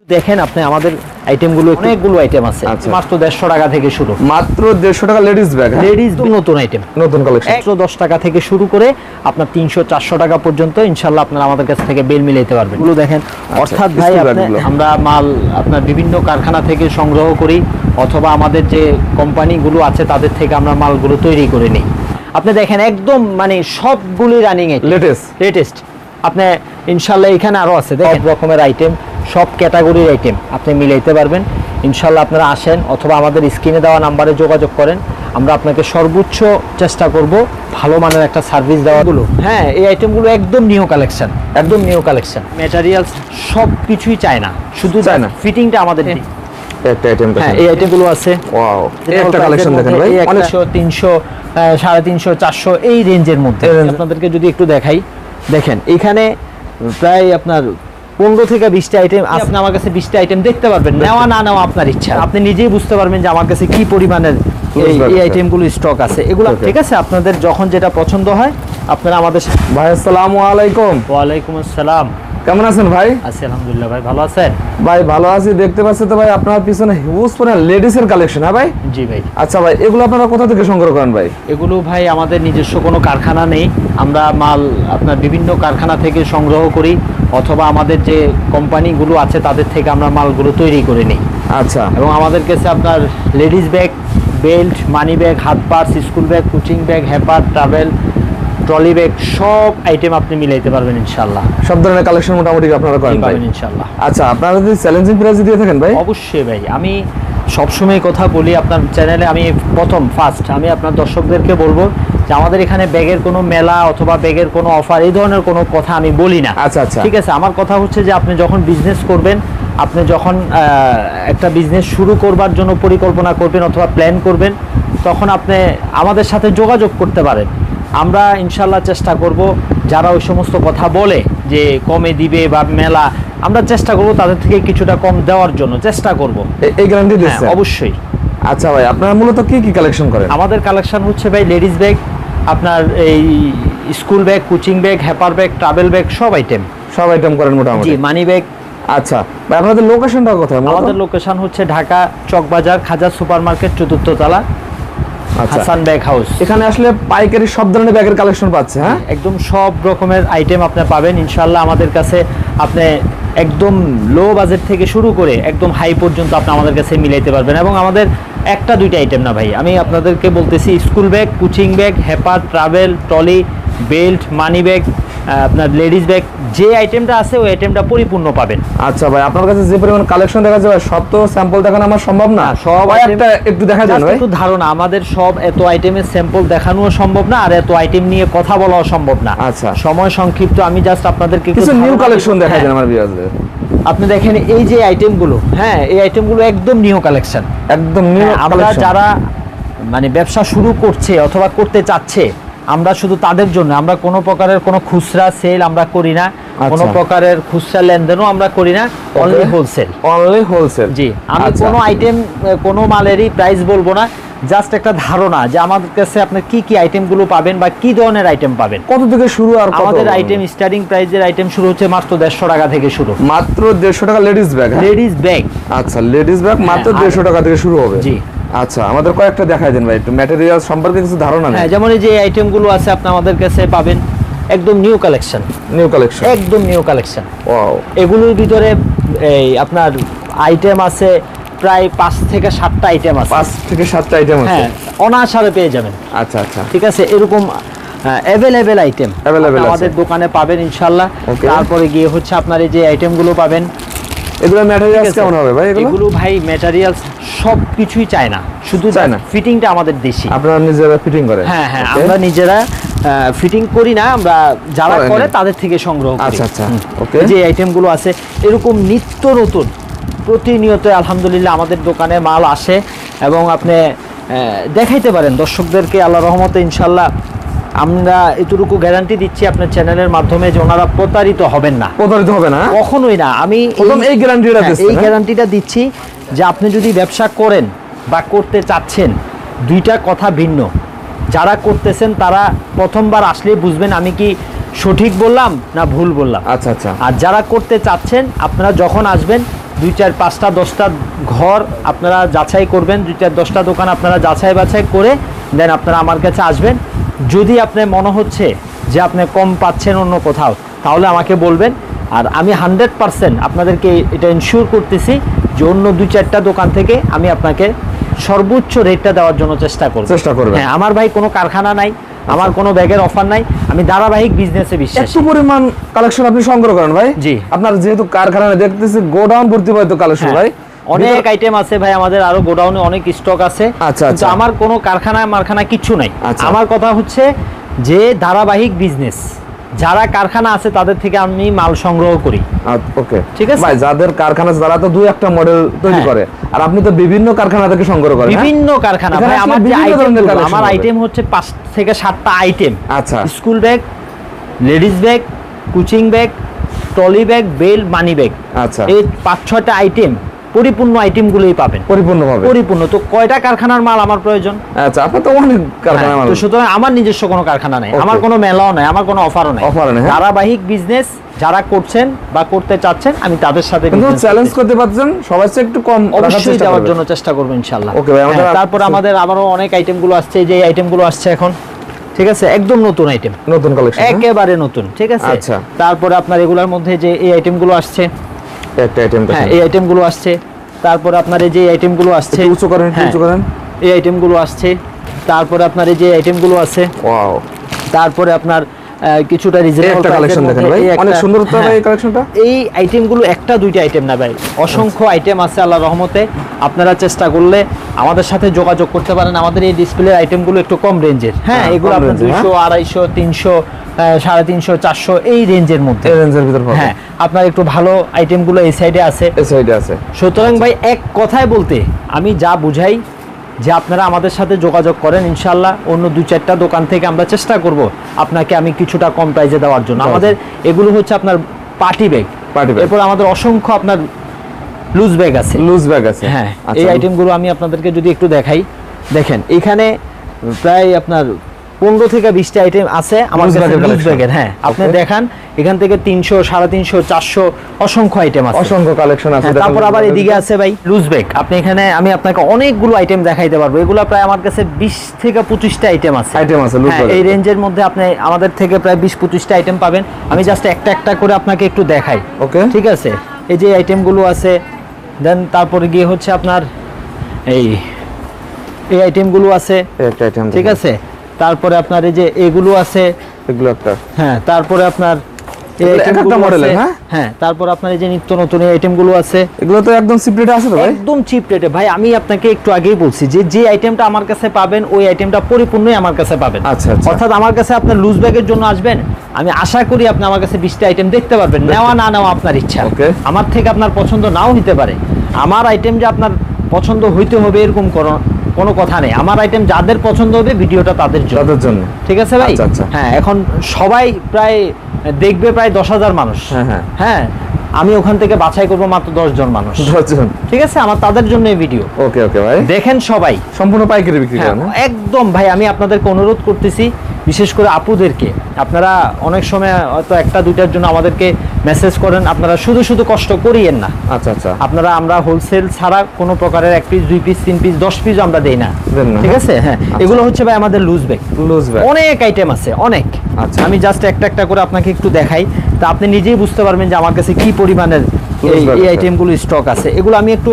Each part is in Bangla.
দেখেন আপনি আমাদের আইটেমগুলো অনেকগুলো আইটেম আছে মাত্র 150 টাকা থেকে শুরু। মাত্র 150 টাকা লেডিস ব্যাগ, লেডিস নতুন আইটেম, নতুন কালেকশন। 110 টাকা থেকে শুরু করে আপনার 300-400 টাকা পর্যন্ত ইনশাআল্লাহ আপনারা আমাদের কাছ থেকে বেল মিলাইতে পারবেন। এগুলো দেখেন, অর্থাৎ ভাই আমরা মাল আপনার বিভিন্ন কারখানা থেকে সংগ্রহ করি অথবা আমাদের যে কোম্পানিগুলো আছে তাদের থেকে আমরা মালগুলো তৈরি করে নিই। আপনি দেখেন একদম মানে সবগুলি রানিং লেটেস্ট আপনি ইনশাআল্লাহ এখানে আরো আছে দেখেন রকমের আইটেম, সব ক্যাটাগরির আইটেম আপনি মিলাইতে পারবেন ইনশাআল্লাহ। আপনারা আসেন অথবা আমাদের স্ক্রিনে দেওয়া নাম্বারে যোগাযোগ করেন, আমরা আপনাকে সর্বোচ্চ চেষ্টা করব ভালো মানের একটা সার্ভিস দেওয়াগুলো। হ্যাঁ, এই আইটেমগুলো একদম নিউ কালেকশন, একদম নিউ কালেকশন। ম্যাটেরিয়ালস সব কিছুই চায় না, শুধু চায় না ফিটিংটা আমাদের একটা আইটেম। হ্যাঁ, এই আইটেমগুলো আছে। ওয়াও, একটা কালেকশন দেখেন ভাই, 100, 300, 350, 400 এই রেঞ্জের মধ্যে। আপনাদেরকে যদি একটু দেখাই, দেখেন এখানে প্রায় আপনার 15 থেকে 20টা আইটেম। আপনি আমার কাছে 20টা আইটেম দেখতে পারবেন, নেওয়া না নেওয়া আপনার ইচ্ছা। আপনি নিজেই বুঝতে পারবেন যে আমার কাছে কি পরিমাণের এই আইটেমগুলো স্টক আছে। এগুলো ঠিক আছে, আপনাদের যখন যেটা পছন্দ হয় আপনারা আমাদের। ভাই আসসালামু আলাইকুম। ওয়ালাইকুম আসসালাম। কেমন আছেন ভাই? আছি আলহামদুলিল্লাহ। ভাই ভালো আছেন? ভাই ভালো আছি। দেখতে পাচ্ছি তো ভাই আপনার পিছনে হিউজ পরিমাণ লেডিস এর কালেকশন। হ্যাঁ ভাই? জি ভাই। আচ্ছা ভাই, এগুলো আপনারা কোথা থেকে সংগ্রহ করেন ভাই? এগুলো ভাই আমাদের নিজস্ব কোনো কারখানা নেই, আমরা মাল আপনার বিভিন্ন কারখানা থেকে সংগ্রহ করি অথবা আমাদের যে কোম্পানিগুলো আছে তাদের থেকে আমরা মালগুলো তৈরি করে নিই। আচ্ছা। এবং আমাদের কাছে আপনার ladies bag, belt, money bag, হাত purse, school bag, coaching bag, হ্যাপার, ট্রাভেল, ট্রলি ব্যাগ সব আইটেম আপনি মিলাইতে পারবেন ইনশাআল্লাহ। সব ধরনের কালেকশন মোটামুটি আপনারা করেন ভাই ইনশাআল্লাহ। আচ্ছা, আপনারা যদি চ্যালেঞ্জিং প্রাইস দিয়ে থাকেন ভাই? অবশ্যই ভাই, আমি সবসময় কথা বলি আপনার চ্যানেলে, আমি ফার্স্ট আমি আপনার দর্শকদেরকে বলবো যে আমাদের এখানে ব্যাগের কোনো মেলা অথবা ব্যাগের কোনো অফার এই ধরনের কোনো কথা আমি বলি না। আচ্ছা আচ্ছা, ঠিক আছে। আমার কথা হচ্ছে যে আপনি যখন বিজনেস করবেন, আপনি যখন একটা বিজনেস শুরু করবার জন্য পরিকল্পনা করবেন অথবা প্ল্যান করবেন, তখন আপনি আমাদের সাথে যোগাযোগ করতে পারেন। আমরা ইনশাল্লাহ চেষ্টা করব যারা ওই সমস্ত কথা বলে যে কমে দিবে বা মেলা, আমরা চেষ্টা করব তাদের থেকে কিছুটা কম দেওয়ার জন্য চেষ্টা করব। এই গ্যারান্টি দিচ্ছেন? অবশ্যই। আচ্ছা ভাই, আপনারা মূলত কি কি কালেকশন করেন? আমাদের কালেকশন হচ্ছে ভাই লেডিস ব্যাগ, আপনার এই স্কুল ব্যাগ, কোচিং ব্যাগ, হ্যাপার ব্যাগ, ট্রাভেল ব্যাগ সব আইটেম করেন মোটামুটি। জি, মানি ব্যাগ। আচ্ছা ভাই, আপনাদের লোকেশনটা কোথায়? আমাদের লোকেশন হচ্ছে Dhaka Chawkbazar, Khaja super market, 4th তলা, হাসান ব্যাগ হাউস। এখানে আসলে পাইকারি সব ধরনের ব্যাগের কালেকশন পাচ্ছে। হ্যাঁ, একদম সব রকমের আইটেম আপনি পাবেন ইনশাআল্লাহ আমাদের কাছে। আপনি একদম লো বাজেট থেকে শুরু করে একদম হাই পর্যন্ত আপনি আমাদের কাছে মিলাইতে পারবেন। এবং আমাদের একটা দুইটা আইটেম না ভাই, আমি আপনাদেরকে বলতেছি স্কুল ব্যাগ, কোচিং ব্যাগ, হ্যাপার, travel, trolley, belt, money bag, আপনার লেডিস ব্যাগ, যে আইটেমটা আছে ওই আইটেমটা পরিপূর্ণ পাবেন। আচ্ছা ভাই, আপনার কাছে যে পরিমাণ কালেকশন দেখা যায় সব তো স্যাম্পল দেখানো আমার সম্ভব না। সব একটা একটু দেখা যায় ভাই, একটু ধারণা, আমাদের সব এত আইটেমের স্যাম্পল দেখানোও সম্ভব না আর এত আইটেম নিয়ে কথা বলাও সম্ভব না। আচ্ছা, সময় সংক্ষিপ্ত, আমি জাস্ট আপনাদেরকে কিছু নিউ কালেকশন দেখা যায় আমার ভিউয়ারদের। আপনি দেখেন এই যে আইটেমগুলো, হ্যাঁ এই আইটেমগুলো একদম নিউ কালেকশন, একদম নিউ। আমরা যারা মানে ব্যবসা শুরু করছে অথবা করতে চাচ্ছে, আমরা শুধু তাদের জন্য, আমরা কোনো প্রকারের কোনো খুচরা সেল আমরা করি না, কোনো প্রকারের খুচরা লেনদেনও আমরা করি না, অনলি হোলসেল। জি, আমি কোনো আইটেম কোনো মালেরই প্রাইস বলবো না, জাস্ট একটা ধারণা যে আমাদের কাছে আপনি কি কি আইটেমগুলো পাবেন বা কি ধরনের আইটেম পাবেন। কত থেকে শুরু? আর আমাদের আইটেম স্টার্টিং প্রাইসের আইটেম শুরু হচ্ছে মাত্র 150 টাকা থেকে শুরু। মাত্র 150 টাকা লেডিস ব্যাগ? Ladies bag. আচ্ছা, লেডিস ব্যাগ মাত্র 150 টাকা থেকে শুরু হবে। জি। আচ্ছা, আমাদের কয়েকটা দেখাই দেন ভাই, একটু ম্যাটেরিয়াল সম্পর্কে কিছু ধারণা নেই। হ্যাঁ, যেমন এই যে আইটেমগুলো আছে আপনি আমাদের কাছে পাবেন একদম নিউ কালেকশন, একদম নিউ কালেকশন। ওয়াও, এগুলোর ভিতরে এই আপনার আইটেম আছে প্রায় 5 থেকে 7টা আইটেম আছে। 5 থেকে 7টা আইটেম আছে? হ্যাঁ, অনায়াসে পেয়ে যাবেন। আচ্ছা আচ্ছা, ঠিক আছে। এরকম অ্যাভেলেবেল আইটেম আমাদের দোকানে পাবেন ইনশাআল্লাহ। তারপরে গিয়ে হচ্ছে আপনার এই যে আইটেমগুলো পাবেন, এগুলো ম্যাটেরিয়ালস কেমন হবে ভাই? এগুলো ভাই ম্যাটেরিয়ালস সব কিছুই চায় না, শুধু চায় না ফিটিংটা আমাদের দেশি। আপনারা নিজেরা ফিটিং করেন? হ্যাঁ হ্যাঁ, আমরা নিজেরা ফিটিং করি না, আমরা যারা করে তাদের থেকে সংগ্রহ করি। আচ্ছা আচ্ছা, ওকে। যে আইটেমগুলো আছে এরকম নিত্য নতুন প্রতিনিয়ত আলহামদুলিল্লাহ আমাদের দোকানে মাল আসে এবং আপনি দেখাইতে পারেন দর্শকদেরকে আল্লাহর রহমতে ইনশাআল্লাহ। আমরা এতটুকু গ্যারান্টি দিচ্ছি আপনার চ্যানেলের মাধ্যমে যে ওনারা প্রতারিত হবেন না। প্রতারিত হবে না? কখনোই না। আমি এই গ্যারান্টিটা দিচ্ছি যে আপনি যদি ব্যবসা করেন বা করতে চাচ্ছেন, দুইটা কথা ভিন্ন। যারা করতেছেন তারা প্রথমবার আসলেই বুঝবেন আমি কি সঠিক বললাম না ভুল বললাম। আচ্ছা আচ্ছা। আর যারা করতে চাচ্ছেন আপনারা যখন আসবেন 2 4 5টা 10টা ঘর আপনারা যাচাই করবেন, 2 4 10টা দোকান আপনারা যাচাই বাছাই করে দেন আপনারা আমার কাছে আসবেন। যদি আপনার মনে হচ্ছে যে আপনি কম পাচ্ছেন অন্য কোথাও, তাহলে আমাকে বলবেন। আর আমি 100% আপনাদেরকে এটা ইনশিওর করতেছি যে অন্য 2 4টা দোকান থেকে আমি আপনাকে সর্বোচ্চ রেটটা দেওয়ার জন্য চেষ্টা করব। হ্যাঁ, আমার ভাই কোনো কারখানা নাই, আমার কোনো ব্যাগের অফার নাই, আমি ধারাবাহিক বিজনেসে বিশ্বাসী। এত পরিমাণ কালেকশন আপনি সংগ্রহ করেন ভাই? জি। আপনার যেহেতু কারখানা দেখতেছি গোডাউন ভর্তি হয়তো কালেকশন ভাই। অনেক আইটেম আছে ভাই, আমাদের আরো গোডাউনে অনেক স্টক আছে। আচ্ছা, কিন্তু আমার কোনো কারখানা কিচ্ছু নাই। আচ্ছা। আমার কথা হচ্ছে যে ধারাবাহিক বিজনেস, যারা কারখানা আছে তাদের থেকে আমি মাল সংগ্রহ করি। ওকে, ঠিক আছে ভাই। যাদের কারখানা তারা তো 2-1টা মডেল তৈরি করে, আর আপনি তো বিভিন্ন কারখানা থেকে সংগ্রহ করেন। বিভিন্ন কারখানা ভাই, আমার যে আমার আইটেম হচ্ছে 5 থেকে 7টা আইটেম। আচ্ছা। School bag, ladies bag, coaching bag, trolley bag, bell, money bag. আচ্ছা। এই 5-6টা আইটেম, পরিপূর্ণ আইটেমগুলোই পাবেন। পরিপূর্ণ তো কয়টা কারখানার মাল আমার প্রয়োজন? আচ্ছা, আপনার তো অনেক কারখানা মাল। তো সুতরাং আমার নিজস্ব কোনো কারখানা নাই, আমার কোনো মেলাও নাই, আমার কোনো অফারও নাই। ধারাবাহিক বিজনেস যারা করছেন বা করতে চাচ্ছেন, আমি তাদের সাথে কিন্তু চ্যালেঞ্জ করতে পারছেন, সবার চেয়ে একটু কম অবশ্যই দেওয়ার জন্য চেষ্টা করব ইনশাআল্লাহ। ওকে ভাই, তারপর আমাদের আবারও অনেক আইটেমগুলো আসছে, যে আইটেমগুলো আসছে এখন, ঠিক আছে, একদম নতুন আইটেম, নতুন কালেকশন, একেবারে নতুন, ঠিক আছে। আচ্ছা। তারপরে আপনার এগুলোর মধ্যে যে এই আইটেমগুলো আসছে, একটা আইটেম, হ্যাঁ এই আইটেমগুলো আসছে। তারপরে আপনার এই যে আইটেমগুলো আসছে, উঁচু করেন, উঁচু করেন, এই আইটেমগুলো আসছে। তারপরে আপনার এই যে আইটেমগুলো আছে, ওয়াও। তারপরে আপনার কিছুটা রিজনেবল কালেকশন দেখেন ভাই, অনেক সুন্দর তো ভাই এই কালেকশনটা। এই আইটেমগুলো একটা দুইটা আইটেম না ভাই, অসংখ্য আইটেম আছে আল্লাহর রহমতে। আপনারা চেষ্টা করলে আমাদের সাথে যোগাযোগ করতে পারেন। আমাদের এই ডিসপ্লে আইটেমগুলো একটু কম রেঞ্জের, হ্যাঁ, এগুলো আপনার 200, 250, 300, 350, 400 এই রেঞ্জের মধ্যে, এই রেঞ্জের ভিতর পাবেন। হ্যাঁ, আপনার একটু ভালো আইটেমগুলো এই সাইডে আছে, এই সাইডে আছে। সুতরাং ভাই এক কথায় বলতে আমি যা বুঝাই যে আপনারা আমাদের সাথে যোগাযোগ করেন, ইনশাআল্লাহ অন্য 2-4টা দোকান থেকে আমরা চেষ্টা করব আপনাকে আমি কিছুটা কম প্রাইসে দেওয়ার জন্য। আমাদের এগুলো হচ্ছে আপনার পার্টি ব্যাগ, এরপর আমাদের অসংখ্য আপনার লুজ ব্যাগ আছে, হ্যাঁ। এই আইটেমগুলো আমি আপনাদেরকে যদি একটু দেখাই, দেখেন এখানে প্রায় আপনার 15 থেকে 20টা আইটেম আছে আমার কাছে লুজ ব্যাগের। হ্যাঁ, আপনি দেখান এখান থেকে 300, 350, 400 অসংখ্য আইটেম আছে, অসংখ্য কালেকশন আছে। তারপর আবার এদিকে আছে ভাই লুজ ব্যাগ। আপনি এখানে আমি আপনাকে অনেকগুলো আইটেম দেখাইতে পারবো। এগুলো প্রায় আমার কাছে 20 থেকে 25টা আইটেম আছে লুজ ব্যাগ। এই রেঞ্জের মধ্যে আপনি আমাদের থেকে প্রায় 20-25টা আইটেম পাবেন। আমি জাস্ট একটা একটা করে আপনাকে একটু দেখাই, ওকে, ঠিক আছে। এই যে আইটেমগুলো আছে, দেন তারপরে গিয়ে হচ্ছে আপনার এই আইটেমগুলো আছে, একটা আইটেম, ঠিক আছে। তারপরে আপনার এই যে এগুলো আছে, এগুলো একটা, হ্যাঁ। তারপরে আপনার এই আইটেমগুলো মডেলের, হ্যাঁ। তারপর আপনার এই যে নিত্য নতুন এই আইটেমগুলো আছে, এগুলো তো একদম চিপ রেটে আছে তো ভাই, একদম চিপ রেটে ভাই। আমি আপনাকে একটু আগেই বলছি যে আইটেমটা আমার কাছে পাবেন, ওই আইটেমটা পরিপূর্ণই আমার কাছে পাবেন। আচ্ছা। অর্থাৎ আমার কাছে আপনার লুজ ব্যাগের জন্য আসবেন, আমি আশা করি আপনি আমার কাছে 20টা আইটেম দেখতে পারবেন। নেওয়া না নেওয়া আপনার ইচ্ছা, আমার থেকে আপনার পছন্দ নাও হতে পারে। আমার আইটেম যে আপনার পছন্দ হইতে হবে এরকম কোনো কথা নেই। আমার আইটেম যাদের পছন্দ হবে ভিডিওটা তাদের জন্য, ঠিক আছে ভাই। হ্যাঁ, এখন সবাই প্রায় দেখবে প্রায় 10,000 মানুষ, হ্যাঁ। আমি ওখান থেকে বাছাই করবো মাত্র 10 জন মানুষ, 10 জন, ঠিক আছে। আমার তাদের জন্য এই ভিডিও। ওকে ভাই, দেখেন সবাই সম্পূর্ণ পাইকারি বিক্রি করেন একদম ভাই। আমি আপনাদেরকে অনুরোধ করতেছি, বিশেষ করে আপুদেরকে, আপনারা অনেক সময় হয়তো একটা দুইটার জন্য আমাদেরকে মেসেজ করেন, আপনারা শুধু কষ্ট করিয়েন না। আচ্ছা। আমরা হোলসেল ছাড়া কোনো প্রকারের 1 পিস 2 পিস 3 পিস 10 পিস আমরা দেই না, ঠিক আছে। হ্যাঁ, এগুলো হচ্ছে ভাই আমাদের লুজ ব্যাগ, অনেক আইটেম আছে, অনেক। আচ্ছা, আমি জাস্ট একটা একটা করে আপনাকে একটু দেখাই, তা আপনি নিজেই বুঝতে পারবেন যে আমার কাছে কি পরিমাণের এই আইটেমগুলো স্টক আছে। এগুলো আমি একটু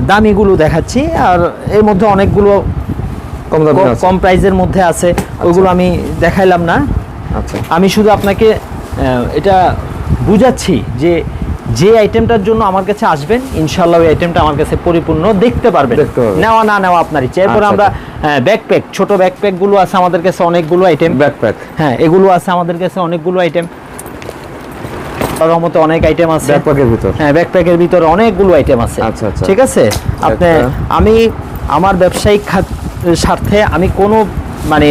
দামিগুলো দেখাচ্ছি, আর এর মধ্যে অনেকগুলো কম প্রাইসের মধ্যে আছে, ওইগুলো আমি দেখাইলাম না। আচ্ছা, আমি শুধু আপনাকে এটা বুঝাচ্ছি যে আইটেমটার জন্য আমার কাছে আসবেন, ইনশাআল্লাহ ওই আইটেমটা আমার কাছে পরিপূর্ণ দেখতে পারবেন। নেওয়া না নেওয়া আপনার ইচ্ছা। এরপর আমরা ব্যাকপ্যাক, ছোট ব্যাকপ্যাক গুলো আছে আমাদের কাছে অনেকগুলো আইটেম, ব্যাকপ্যাক, হ্যাঁ, এগুলো আছে আমাদের কাছে অনেকগুলো আইটেম। রহমতে অনেক আইটেম আছে ব্যাকপ্যাকের ভিতর, হ্যাঁ, ব্যাকপ্যাকের ভিতরে অনেকগুলো আইটেম আছে। আচ্ছা, ঠিক আছে। আমি আমার ব্যবসায়িক স্বার্থে আমি কোনো মানে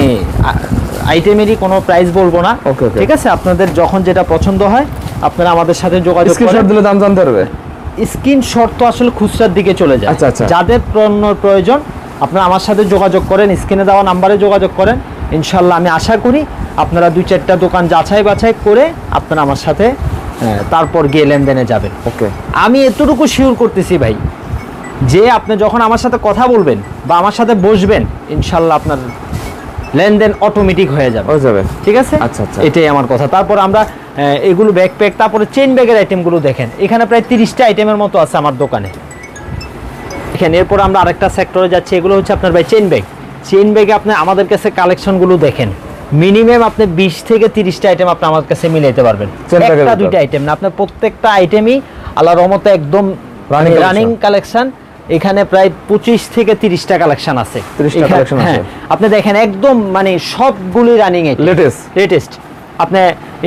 আইটেমেরই কোনো প্রাইস বলবো না, ঠিক আছে। আপনাদের যখন যেটা পছন্দ হয় আপনারা আমাদের সাথে যোগাযোগ করেন। স্ক্রিনশট দিলে দাম জানতে পারবে। স্ক্রিনশট তো আসলে খুচরার দিকে চলে যায়। আচ্ছা। যাদের পণ্যের প্রয়োজন আপনারা আমার সাথে যোগাযোগ করেন, স্ক্রিনে দেওয়া নাম্বারে যোগাযোগ করেন। ইনশাআল্লাহ আমি আশা করি আপনারা 2-4টা দোকান যাচাই বাছাই করে আপনারা আমার সাথে তারপর গিয়ে লেনদেনে যাবেন। ওকে, আমি এতটুকু শিওর করতেছি ভাই, যে আপনি যখন আমার সাথে কথা বলবেন বা আমার সাথে বসবেন, ইনশাল্লাহ আপনার লেনদেন অটোমেটিক হয়ে যাবে। ঠিক আছে, আচ্ছা আচ্ছা, এটাই আমার কথা। তারপর আমরা এগুলো ব্যাকপ্যাক, তারপরে চেইন ব্যাগের আইটেমগুলো দেখেন, এখানে প্রায় 30টা আইটেমের মতো আছে আমার দোকানে। এখানে এরপর আমরা আরেকটা সেক্টরে যাচ্ছি, এগুলো হচ্ছে আপনার ভাই চেইন ব্যাগ। চেইন ব্যাগে আপনি আমাদের কাছে কালেকশনগুলো দেখেন, মিনিমাম আপনি 20 থেকে 30টা আইটেম আপনি আমার কাছে মিলাইতে পারবেন। একটা দুইটা আইটেম না, আপনার প্রত্যেকটা আইটেমই আল্লাহর রহমতে একদম রানিং কালেকশন। এখানে প্রায় 25 থেকে 30টা কালেকশন আছে। হ্যাঁ, আপনি দেখেন একদম মানে সবগুলি রানিং, লেটেস্ট। আপনি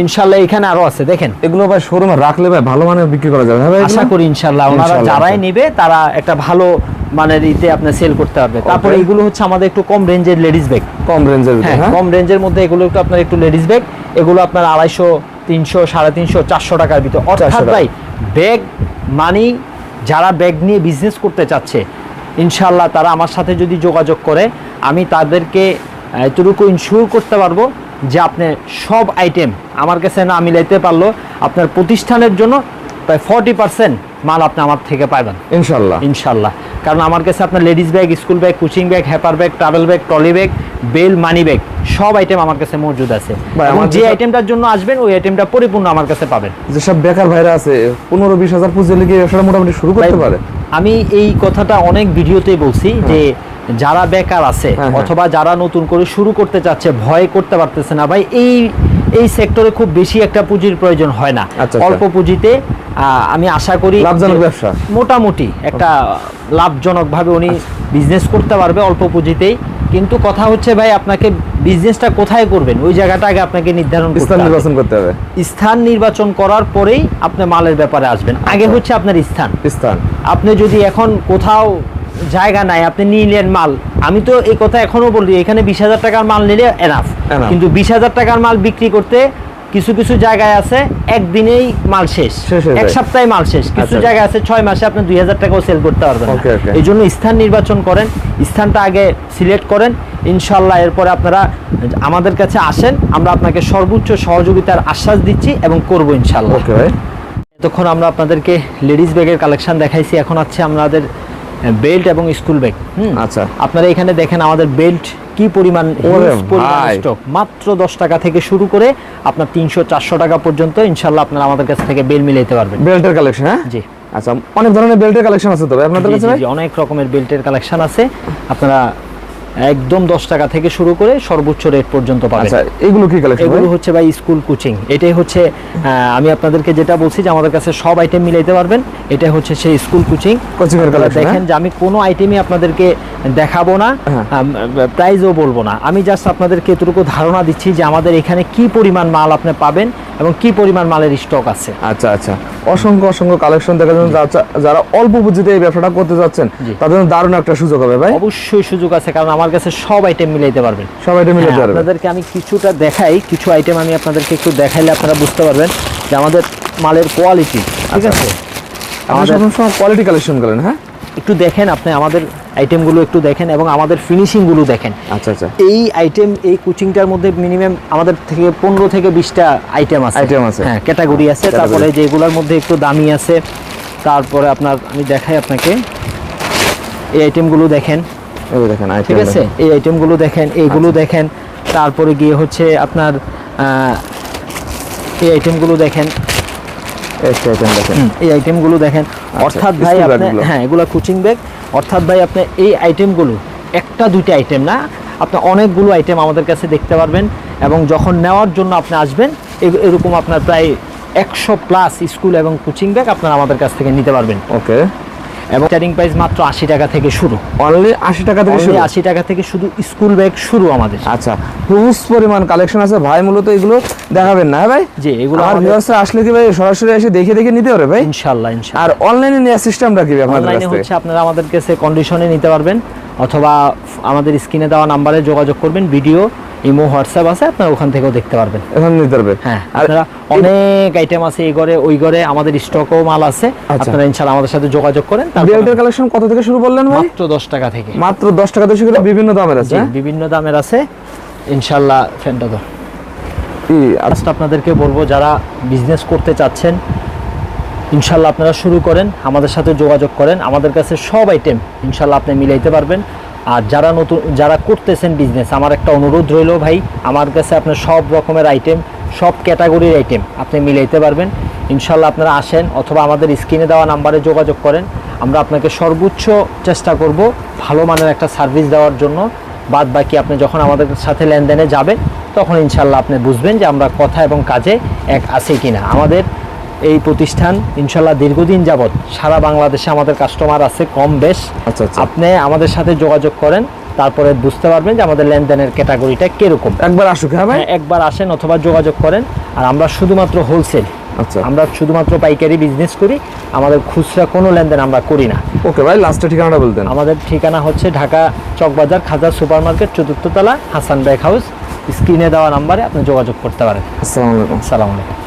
ইনশাআল্লাহ এখানে আরো আছে, দেখেন এগুলো ভাই শোরুমে রাখলে ভাই ভালো মানের বিক্রি করা যাবে ভাই, আশা করি ইনশাআল্লাহ। ওনারা যারাই নেবে তারা একটা ভালো মানের ইতে আপনি সেল করতে পারবে। তারপরে এগুলো হচ্ছে আমাদের একটু কম রেঞ্জের লেডিস ব্যাগ, কম রেঞ্জের, হ্যাঁ কম রেঞ্জের মধ্যে এগুলো একটু আপনার একটু লেডিস ব্যাগ, এগুলো আপনার 250, 300, 350, 400 টাকার ভিতর। অর্থাৎ ভাই ব্যাগ মানি যারা ব্যাগ নিয়ে বিজনেস করতে চাচ্ছে, ইনশাআল্লাহ তারা আমার সাথে যদি যোগাযোগ করে, আমি তাদেরকে এতটুকু ইনশিওর করতে পারবো যে আপনি সব আইটেম আমার কাছে না মিলাইতে পারলো আপনার প্রতিষ্ঠানের জন্য প্রায় 40% মাল আপনি আমার থেকে পাবেন ইনশাল্লাহ। কারণ আমার কাছে আপনার ladies bag, school bag, coaching bag, হ্যাপার bag, travel bag, trolley bag, bell, money bag, সব আইটেম আমার কাছে মজুদ আছে। এবং যে আইটেমটার জন্য আসবেন ওই আইটেমটা পরিপূর্ণ আমার কাছে পাবেন। যেসব বেকার ভাইরা আছে 15-20 হাজার পুঁজি লিখে ব্যবসাটা মোটামুটি শুরু করতে পারে। আমি এই কথাটা অনেক ভিডিওতেই বলছি যে যারা বেকার আছে অথবা যারা নতুন করে শুরু করতে চাচ্ছে, ভয় করতে পারতেছে না ভাই, এই সেক্টরে খুব বেশি একটা পুঁজির প্রয়োজন হয় না। অল্প পুঁজিতে আমি আশা করি লাভজনক ব্যবসা, মোটামুটি একটা লাভজনক ভাবে উনি বিজনেস করতে পারবে অল্প পুঁজিতেই। কিন্তু কথা হচ্ছে ভাই, আপনাকে বিজনেসটা কোথায় করবেন ওই জায়গাটা আগে আপনাকে নির্ধারণ করতে হবে। স্থান নির্বাচন করার পরেই আপনি মালের ব্যাপারে আসবেন। আগে হচ্ছে আপনার স্থান। আপনি যদি এখন কোথাও জায়গা নাই, আপনি নিলেন মাল, আমি তো এই কথা এখনো বলি, এখানে 20,000 টাকার মাল নিলে এনাফ, কিন্তু 20,000 টাকার মাল বিক্রি করতে কিছু কিছু জায়গায় আছে একদিনেই মাল শেষ, এক সপ্তাহে মাল শেষ, কিছু জায়গায় আছে 6 মাসে আপনি 2,000 টাকাও সেল করতে পারবেন। এই জন্য স্থান নির্বাচন করেন, স্থানটা আগে সিলেক্ট করেন ইনশাল্লাহ। এরপরে আপনারা আমাদের কাছে আসেন, আমরা আপনাকে সর্বোচ্চ সহযোগিতার আশ্বাস দিচ্ছি এবং করবো ইনশাল্লাহ। তখন আমরা আপনাদেরকে লেডিস ব্যাগের কালেকশন দেখাইছি, এখন আছে আমাদের বেল্ট এবং স্কুল ব্যাগ। আচ্ছা, আপনারা এখানে দেখেন আমাদের বেল্ট কি পরিমাণ স্টক, মাত্র 10 টাকা থেকে শুরু করে আপনার 300-400 টাকা পর্যন্ত ইনশাআল্লাহ আপনারা আমাদের কাছ থেকে বেল মিলাইতে পারবেন। বেল্টের কালেকশন? হ্যাঁ জি, আচ্ছা, অনেক ধরনের বেল্টের কালেকশন আছে তবে আপনাদের কাছে? জি, অনেক রকমের বেল্টের কালেকশন আছে। আপনারা একদম 10 টাকা থেকে শুরু করে সর্বোচ্চ রেট পর্যন্ত পাবেন। আচ্ছা, এগুলো কি কালেকশন? এগুলো হচ্ছে ভাই স্কুল কোচিং। এটাই হচ্ছে আমি আপনাদেরকে যেটা বলছি যে আমাদের কাছে সব আইটেম মিলাইতে পারবেন। এটা হচ্ছে সেই স্কুল কোচিং এর কালেকশন। দেখেন যে আমি কোনো আইটেমই আপনাদেরকে দেখাবো না, প্রাইসও বলবো না, আমি জাস্ট আপনাদেরকে এতটুকু ধারণা দিচ্ছি যে আমাদের এখানে কি পরিমাণ মাল আপনি পাবেন এবং কি পরিমাণ মালের স্টক আছে। আচ্ছা আচ্ছা, অসংখ্য কালেকশন দেখার জন্য যারা অল্প পুঁজিতে এই ব্যবসাটা করতে যাচ্ছেন তাদের জন্য দারুণ একটা সুযোগ হবে ভাই। অবশ্যই সুযোগ আছে, কারণ আমার কাছে সব আইটেম মিলাইতে পারবেন, সব আইটেম মিলাইতে পারবেন। আপনাদেরকে আমি কিছুটা দেখাই, কিছু আইটেম আমি আপনাদেরকে একটু দেখাইলে আপনারা বুঝতে পারবেন যে আমাদের মালের কোয়ালিটি। ঠিক আছে, আমাদের সব কোয়ালিটি কালেকশন করেন। হ্যাঁ, একটু দেখেন আপনি আমাদের আইটেমগুলো একটু দেখেন এবং আমাদের ফিনিশিংগুলো দেখেন। আচ্ছা আচ্ছা, এই আইটেম, এই কোচিংটার মধ্যে মিনিমাম আমাদের থেকে 15 থেকে 20টা আইটেম আছে। হ্যাঁ, ক্যাটাগরি আছে। তারপরে যেগুলোর মধ্যে একটু দামি আছে। তারপরে আপনার আমি দেখাই আপনাকে, এই আইটেমগুলো দেখেন, ঠিক আছে, এই আইটেমগুলো দেখেন, এইগুলো দেখেন। তারপরে গিয়ে হচ্ছে আপনার এই আইটেমগুলো দেখেন, এই আইটেমগুলো দেখেন। অর্থাৎ ভাই আপনি, হ্যাঁ এগুলো কোচিং ব্যাগ। অর্থাৎ ভাই আপনি এই আইটেমগুলো একটা দুইটা আইটেম না, আপনি অনেকগুলো আইটেম আমাদের কাছে দেখতে পারবেন। এবং যখন নেওয়ার জন্য আপনি আসবেন, এরকম আপনার প্রায় 100+ স্কুল এবং কোচিং ব্যাগ আপনারা আমাদের কাছ থেকে নিতে পারবেন। ওকে, এবং স্টার্টিং প্রাইস মাত্র 80 টাকা থেকে শুরু। অনলি 80 টাকা থেকে শুরু? 80 টাকা থেকে শুধু স্কুল ব্যাগ শুরু আমাদের। আচ্ছা, হিউজ পরিমাণ কালেকশন আছে ভাই। মূলত এগুলো দেখাবেন না ভাই? জি, এগুলো আর ভিউয়ার্স আসলে কি ভাই সরাসরি এসে দেখে নিতে পারে ভাই? ইনশাআল্লাহ। আর অনলাইনে নেওয়ার সিস্টেমটা কি আপনাদের কাছে? অনলাইনে হচ্ছে আপনারা আমাদের কাছে কন্ডিশনে নিতে পারবেন, অথবা আমাদের স্ক্রিনে দেওয়া নাম্বারে যোগাযোগ করবেন। ভিডিও, ইমো, হোয়াটসঅ্যাপ আছে, আপনারা ওখান থেকেও দেখতে পারবেন, এখন নিতে পারবেন। হ্যাঁ, আপনারা অনেক আইটেম আছে এই ঘরে ওই ঘরে, আমাদের স্টকও মাল আছে। আপনারা ইনশাআল্লাহ আমাদের সাথে যোগাযোগ করেন। বেল্টের কালেকশন কত থেকে শুরু বললেন ভাই? মাত্র 10 টাকা থেকে। মাত্র 10 টাকা থেকে শুরু করে বিভিন্ন দামের আছে? বিভিন্ন দামের আছে ইনশাআল্লাহ। ফ্যানটা তো আজকে আপনাদেরকে বলবো যারা বিজনেস করতে চাচ্ছেন ইনশাল্লাহ আপনারা শুরু করেন, আমাদের সাথে যোগাযোগ করেন, আমাদের কাছে সব আইটেম ইনশাল্লাহ আপনি মিলাইতে পারবেন। আর যারা নতুন যারা করতেছেন বিজনেস, আমার একটা অনুরোধ রইল ভাই, আমার কাছে আপনার সব রকমের আইটেম, সব ক্যাটাগরির আইটেম আপনি মিলাইতে পারবেন। ইনশাল্লাহ আপনারা আসেন অথবা আমাদের স্ক্রিনে দেওয়া নাম্বারে যোগাযোগ করেন, আমরা আপনাকে সর্বোচ্চ চেষ্টা করব ভালো মানের একটা সার্ভিস দেওয়ার জন্য। বাদ বাকি আপনি যখন আমাদের সাথে লেনদেনে যাবেন তখন ইনশাল্লাহ আপনি বুঝবেন যে আমরা কথা এবং কাজে এক আছি কিনা। আমাদের এই প্রতিষ্ঠান ইনশাল্লাহ দীর্ঘদিন যাবত সারা বাংলাদেশে আমাদের কাস্টমার আছে কম বেশ। আচ্ছা আচ্ছা, আপনি আমাদের সাথে যোগাযোগ করেন, তারপরে বুঝতে পারবেন যে আমাদের লেনদেনের ক্যাটাগরিটা কিরকম। একবার আসুক, হ্যাঁ ভাই, একবার আসেন অথবা যোগাযোগ করেন। আর আমরা শুধুমাত্র হোলসেল, আচ্ছা আমরা শুধুমাত্র পাইকারি বিজনেস করি, আমাদের খুচরা কোনো লেনদেন আমরা করি না। ওকে ভাই, লাস্টের ঠিকানাটা বলতেন। আমাদের ঠিকানা হচ্ছে ঢাকা চকবাজার খাজা সুপার মার্কেট ৪র্থ তলা, হাসান ব্যাগ হাউস। স্ক্রিনে দেওয়া নাম্বারে আপনি যোগাযোগ করতে পারেন। আসসালামু আলাইকুম। আসসালামু আলাইকুম।